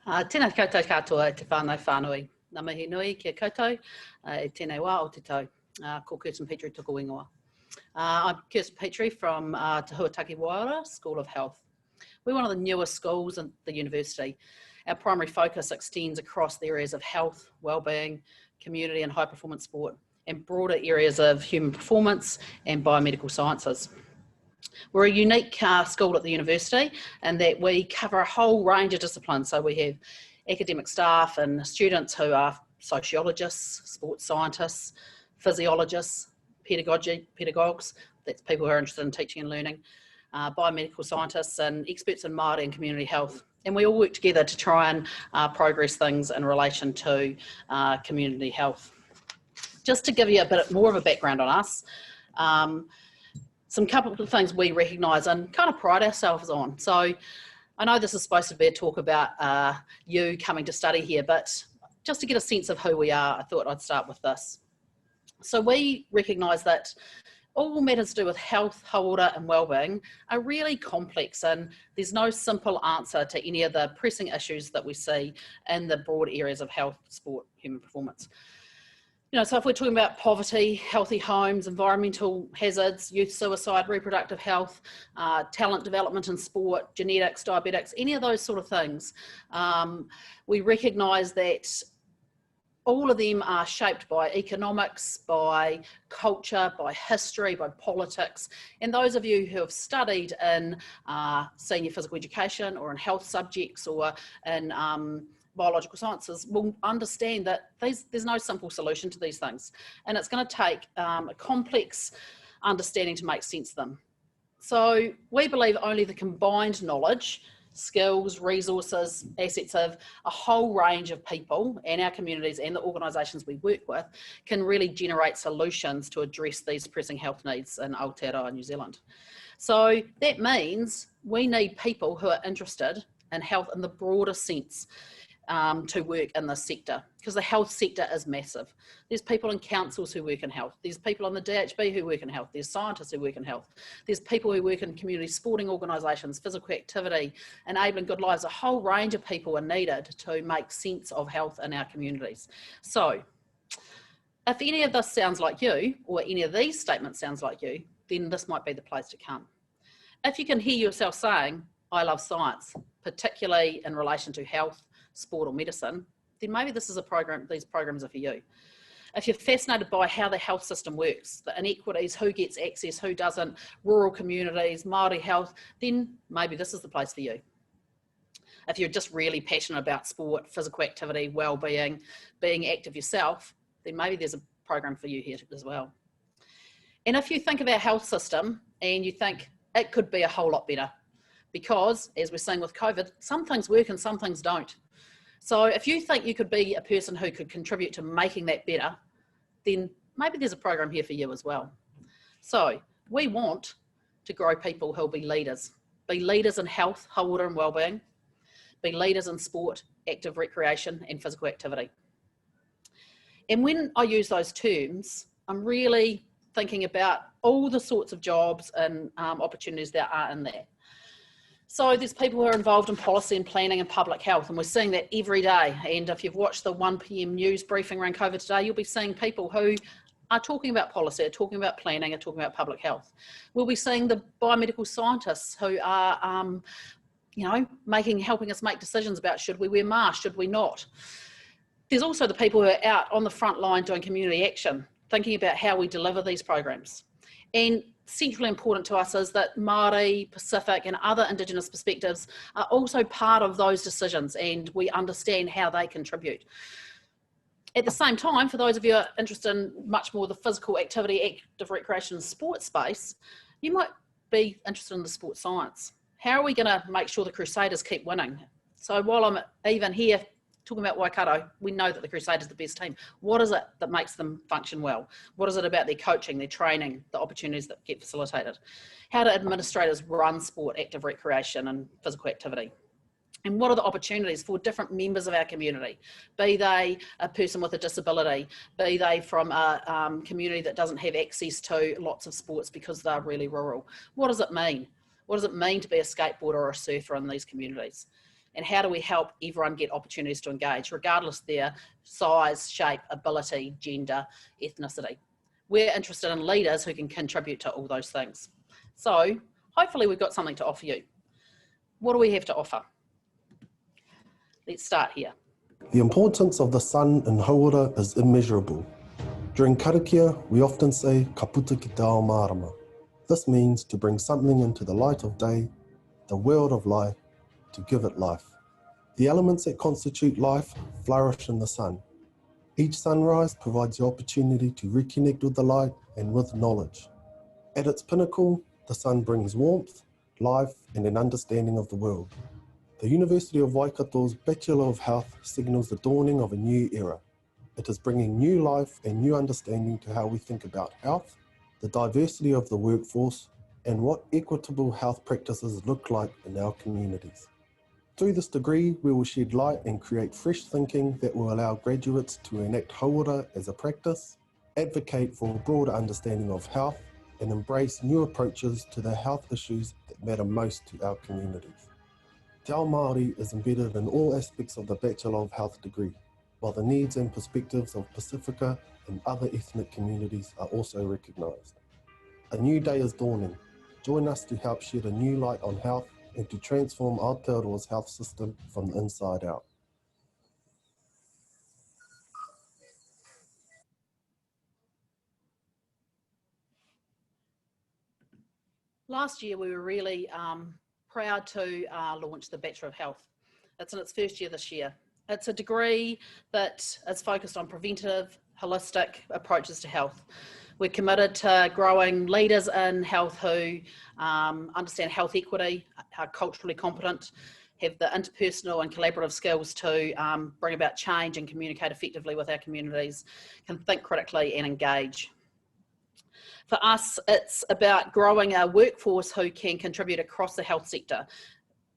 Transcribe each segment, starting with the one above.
Tēnā koutou katoa te whānau whānui. Nā mihi nui kia koutou, e tēnei wā o te tau. Ko Kirsten Petrie tuku ingoa. I'm Kirsten Petrie from Te Huataki Waiora School of Health. We're one of the newest schools in the university. Our primary focus extends across the areas of health, wellbeing, community and high performance sport, and broader areas of human performance and biomedical sciences. We're a unique school at the university in that we cover a whole range of disciplines. So we have academic staff and students who are sociologists, sports scientists, physiologists, pedagogues, that's people who are interested in teaching and learning, biomedical scientists and experts in Māori and community health. And we all work together to try and progress things in relation to community health. Just to give you a bit more of a background on us, some couple of things we recognise and kind of pride ourselves on. So I know this is supposed to be a talk about you coming to study here, but just to get a sense of who we are, I thought I'd start with this. So we recognise that all matters to do with health, hauora and wellbeing are really complex, and there's no simple answer to any of the pressing issues that we see in the broad areas of health, sport, human performance. You know, so if we're talking about poverty, healthy homes, environmental hazards, youth suicide, reproductive health, talent development in sport, genetics, diabetics, any of those sort of things, we recognise that all of them are shaped by economics, by culture, by history, by politics. And those of you who have studied in senior physical education or in health subjects or in biological sciences will understand that there's no simple solution to these things. And it's going to take a complex understanding to make sense of them. So we believe only the combined knowledge, skills, resources, assets of a whole range of people and our communities and the organisations we work with can really generate solutions to address these pressing health needs in Aotearoa, New Zealand. So that means we need people who are interested in health in the broader sense to work in this sector, because the health sector is massive. There's people in councils who work in health. There's people on the DHB who work in health. There's scientists who work in health. There's people who work in community sporting organisations, physical activity, enabling good lives. A whole range of people are needed to make sense of health in our communities. So if any of this sounds like you, or any of these statements sounds like you, then this might be the place to come. If you can hear yourself saying, I love science, particularly in relation to health, sport or medicine, then maybe this is a program, these programs are for you. If you're fascinated by how the health system works, the inequities, who gets access, who doesn't, rural communities, Māori health, then maybe this is the place for you. If you're just really passionate about sport, physical activity, well-being, being active yourself, then maybe there's a program for you here as well. And if you think of our health system and you think it could be a whole lot better, because as we're seeing with COVID, some things work and some things don't. So if you think you could be a person who could contribute to making that better, then maybe there's a program here for you as well. So we want to grow people who'll be leaders in health, hauora and wellbeing, be leaders in sport, active recreation and physical activity. And when I use those terms, I'm really thinking about all the sorts of jobs and opportunities there are in there. So there's people who are involved in policy and planning and public health, and we're seeing that every day. And if you've watched the 1 PM news briefing around COVID today, you'll be seeing people who are talking about policy, are talking about planning, are talking about public health. We'll be seeing the biomedical scientists who are, you know, helping us make decisions about should we wear masks, should we not. There's also the people who are out on the front line doing community action, thinking about how we deliver these programs. And centrally important to us is that Māori, Pacific and other Indigenous perspectives are also part of those decisions, and we understand how they contribute. At the same time, for those of you who are interested in much more the physical activity, active recreation and sports space, you might be interested in the sports science. How are we going to make sure the Crusaders keep winning? So while I'm even here talking about Waikato, we know that the Crusaders are the best team. What is it that makes them function well? What is it about their coaching, their training, the opportunities that get facilitated? How do administrators run sport, active recreation and physical activity? And what are the opportunities for different members of our community? Be they a person with a disability, be they from a community that doesn't have access to lots of sports because they're really rural. What does it mean? What does it mean to be a skateboarder or a surfer in these communities? and how do we help everyone get opportunities to engage, regardless of their size, shape, ability, gender, ethnicity. We're interested in leaders who can contribute to all those things. So hopefully we've got something to offer you. What do we have to offer? Let's start here. The importance of the sun in hauora is immeasurable. During karakia, we often say ka puta ki te ao marama. This means to bring something into the light of day, the world of life, to give it life. The elements that constitute life flourish in the sun. Each sunrise provides the opportunity to reconnect with the light and with knowledge. At its pinnacle, the sun brings warmth, life, and an understanding of the world. The University of Waikato's Bachelor of Health signals the dawning of a new era. It is bringing new life and new understanding to how we think about health, the diversity of the workforce, and what equitable health practices look like in our communities. Through this degree, we will shed light and create fresh thinking that will allow graduates to enact hauora as a practice, advocate for a broader understanding of health, and embrace new approaches to the health issues that matter most to our communities. Te ao Māori is embedded in all aspects of the Bachelor of Health degree, while the needs and perspectives of Pacifica and other ethnic communities are also recognised. A new day is dawning. Join us to help shed a new light on health and to transform Aotearoa's health system from the inside out. Last year, we were really proud to launch the Bachelor of Health. It's in its first year this year. It's a degree that is focused on preventative, holistic approaches to health. We're committed to growing leaders in health who understand health equity, are culturally competent, have the interpersonal and collaborative skills to bring about change and communicate effectively with our communities, can think critically and engage. For us, it's about growing a workforce who can contribute across the health sector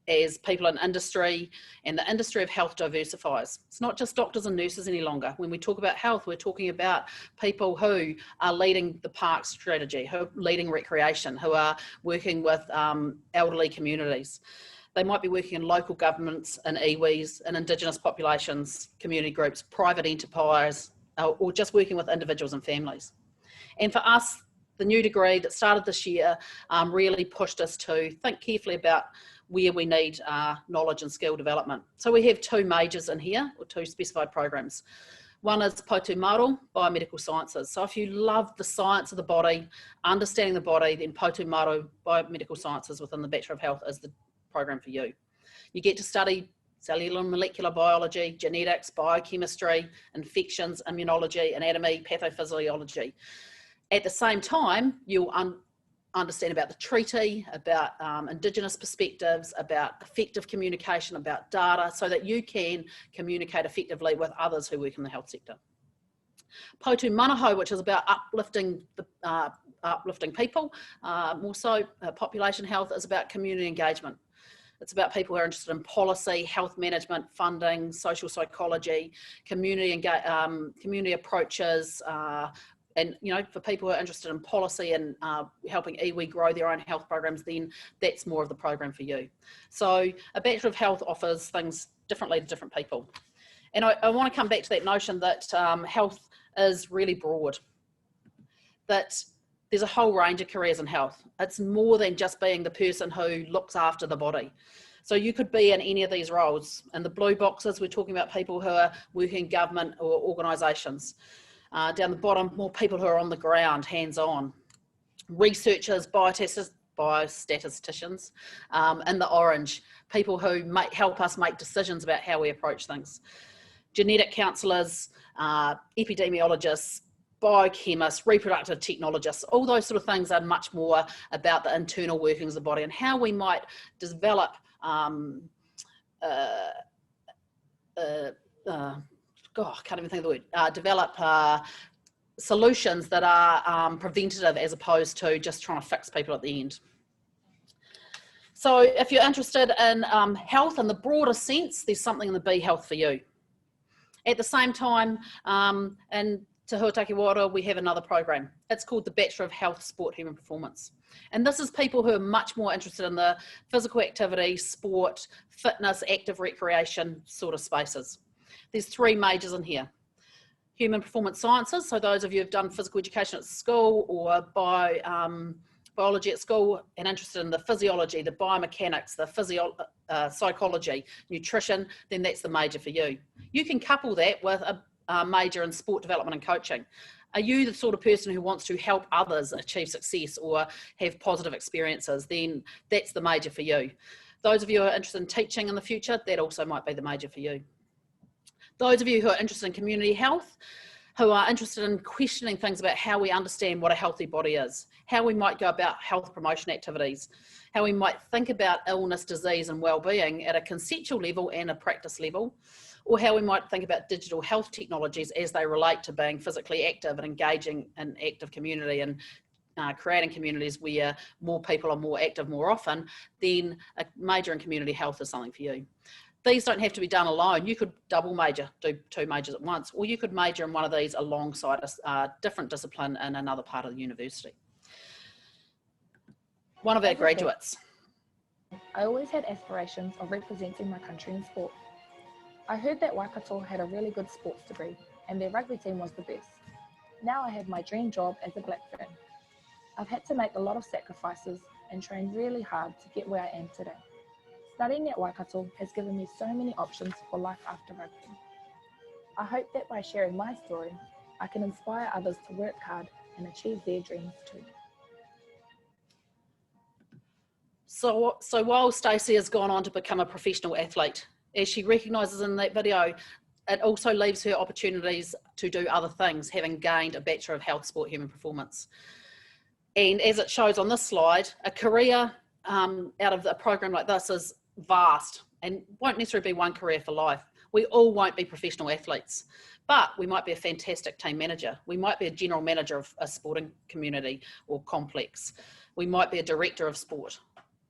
as people in industry, and the industry of health diversifies. It's not just doctors and nurses any longer. When we talk about health, we're talking about people who are leading the park strategy, who are leading recreation, who are working with elderly communities. They might be working in local governments, in iwis, in Indigenous populations, community groups, private enterprise, or just working with individuals and families. And for us, the new degree that started this year really pushed us to think carefully about where we need knowledge and skill development. So we have two majors in here, or two specified programs. One is Poutumaro, Biomedical Sciences. So if you love the science of the body, understanding the body, then Poutumaro, Biomedical Sciences within the Bachelor of Health is the program for you. You get to study cellular and molecular biology, genetics, biochemistry, infections, immunology, anatomy, pathophysiology. At the same time, you'll understand about the treaty, about Indigenous perspectives, about effective communication, about data, so that you can communicate effectively with others who work in the health sector. Poutu Manaho, which is about uplifting people, more so population health, is about community engagement. It's about people who are interested in policy, health management, funding, social psychology, community approaches, and for people who are interested in policy and helping iwi grow their own health programs, then that's more of the program for you. So a Bachelor of Health offers things differently to different people. And I want to come back to that notion that health is really broad, that there's a whole range of careers in health. It's more than just being the person who looks after the body. So you could be in any of these roles. In the blue boxes, we're talking about people who are working in government or organisations. Down the bottom, more people who are on the ground, hands-on. Researchers, biostatisticians. In the orange, people who help us make decisions about how we approach things. Genetic counsellors, epidemiologists, biochemists, reproductive technologists, all those sort of things are much more about the internal workings of the body and how we might develop I can't even think of the word, develop solutions that are preventative as opposed to just trying to fix people at the end. So if you're interested in health in the broader sense, there's something in the B Health for you. At the same time, in Te Huataki Wairua, we have another program. It's called the Bachelor of Health, Sport, Human Performance. And this is people who are much more interested in the physical activity, sport, fitness, active recreation sort of spaces. There's 3 majors in here. Human Performance Sciences, so those of you who've done physical education at school or biology at school and interested in the physiology, the biomechanics, the psychology, nutrition, then that's the major for you. You can couple that with a major in sport development and coaching. Are you the sort of person who wants to help others achieve success or have positive experiences? Then that's the major for you. Those of you who are interested in teaching in the future, that also might be the major for you. Those of you who are interested in community health, who are interested in questioning things about how we understand what a healthy body is, how we might go about health promotion activities, how we might think about illness, disease and well-being at a conceptual level and a practice level, or how we might think about digital health technologies as they relate to being physically active and engaging in active community and creating communities where more people are more active more often, then a major in community health is something for you. These don't have to be done alone. You could double major, do 2 majors at once, or you could major in one of these alongside a different discipline in another part of the university. One of our graduates. I always had aspirations of representing my country in sport. I heard that Waikato had a really good sports degree and their rugby team was the best. Now I have my dream job as a Blackburn. I've had to make a lot of sacrifices and train really hard to get where I am today. Studying at Waikato has given me so many options for life after rugby. I hope that by sharing my story, I can inspire others to work hard and achieve their dreams too. So while Stacey has gone on to become a professional athlete, as she recognises in that video, it also leaves her opportunities to do other things, having gained a Bachelor of Health, Sport, Human Performance. And as it shows on this slide, a career out of a program like this is vast and won't necessarily be one career for life. We all won't be professional athletes, but we might be a fantastic team manager. We might be a general manager of a sporting community or complex. We might be a director of sport.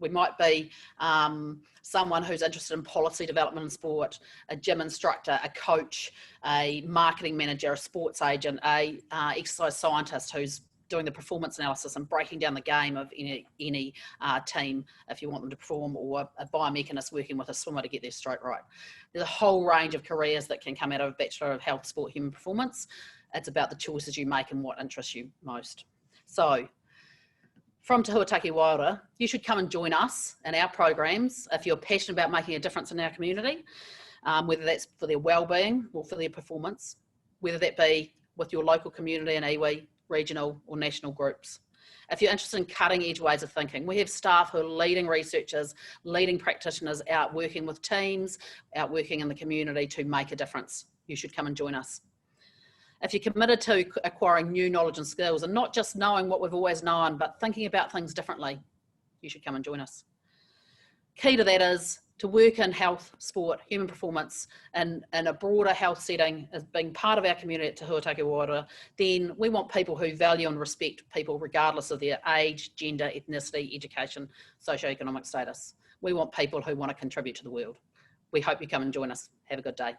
We might be someone who's interested in policy development in sport, a gym instructor, a coach, a marketing manager, a sports agent, a exercise scientist who's doing the performance analysis and breaking down the game of any team if you want them to perform, or a biomechanist working with a swimmer to get their stroke right. There's a whole range of careers that can come out of a Bachelor of Health, Sport, Human Performance. It's about the choices you make and what interests you most. So from Te Huataki Wairua, you should come and join us in our programs if you're passionate about making a difference in our community, whether that's for their well-being or for their performance, whether that be with your local community and iwi, regional or national groups. If you're interested in cutting edge ways of thinking, we have staff who are leading researchers, leading practitioners out working with teams, out working in the community to make a difference. You should come and join us. If you're committed to acquiring new knowledge and skills and not just knowing what we've always known, but thinking about things differently, you should come and join us. Key to that is to work in health, sport, human performance, and in a broader health setting as being part of our community at Te Huataki Wairua, then we want people who value and respect people regardless of their age, gender, ethnicity, education, socioeconomic status. We want people who want to contribute to the world. We hope you come and join us. Have a good day.